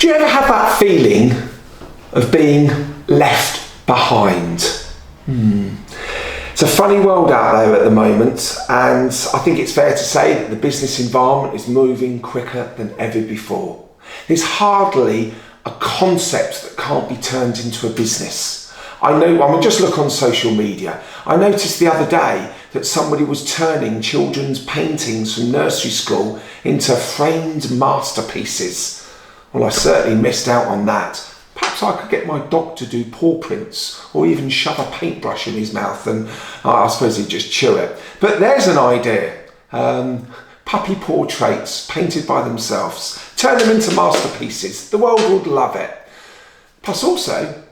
Do you ever have that feeling of being left behind? It's a funny world out there at the moment, and I think it's fair to say that the business environment is moving quicker than ever before. There's hardly a concept that can't be turned into a business. I mean, just look on social media. I noticed the other day that somebody was turning children's paintings from nursery school into framed masterpieces. Well, I certainly missed out on that. Perhaps I could get my dog to do paw prints or even shove a paintbrush in his mouth and I suppose he'd just chew it. But there's an idea. Puppy portraits painted by themselves. Turn them into masterpieces. The world would love it. Plus also,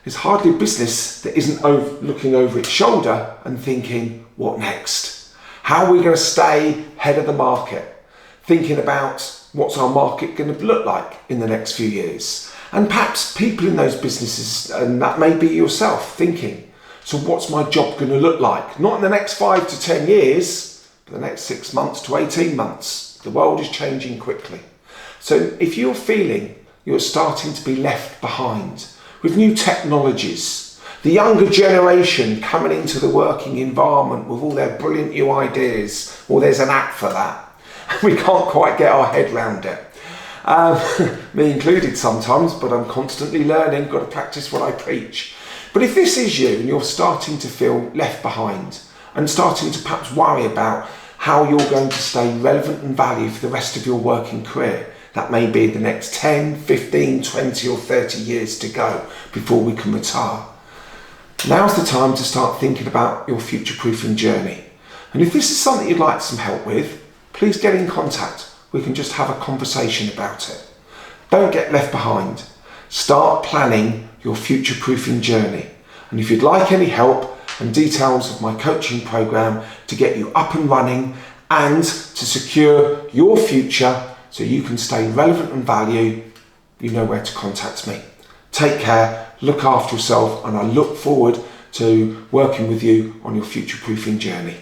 there's hardly a business that isn't looking over its shoulder and thinking, what next? How are we going to stay ahead of the market? Thinking about what's our market going to look like in the next few years? And perhaps people in those businesses, and that may be yourself, thinking, so what's my job going to look like? Not in the next 5 to 10 years, but the next 6 months to 18 months. The world is changing quickly. So if you're feeling you're starting to be left behind with new technologies, the younger generation coming into the working environment with all their brilliant new ideas, well, there's an app for that. We can't quite get our head round it. Me included sometimes, but I'm constantly learning, got to practice what I preach. But if this is you and you're starting to feel left behind and starting to perhaps worry about how you're going to stay relevant and valued for the rest of your working career, that may be the next 10, 15, 20 or 30 years to go before we can retire. Now's the time to start thinking about your future-proofing journey. And if this is something you'd like some help with, please get in contact. We can just have a conversation about it. Don't get left behind. Start planning your future-proofing journey. And if you'd like any help and details of my coaching program to get you up and running and to secure your future so you can stay relevant and valued, you know where to contact me. Take care, look after yourself, and I look forward to working with you on your future-proofing journey.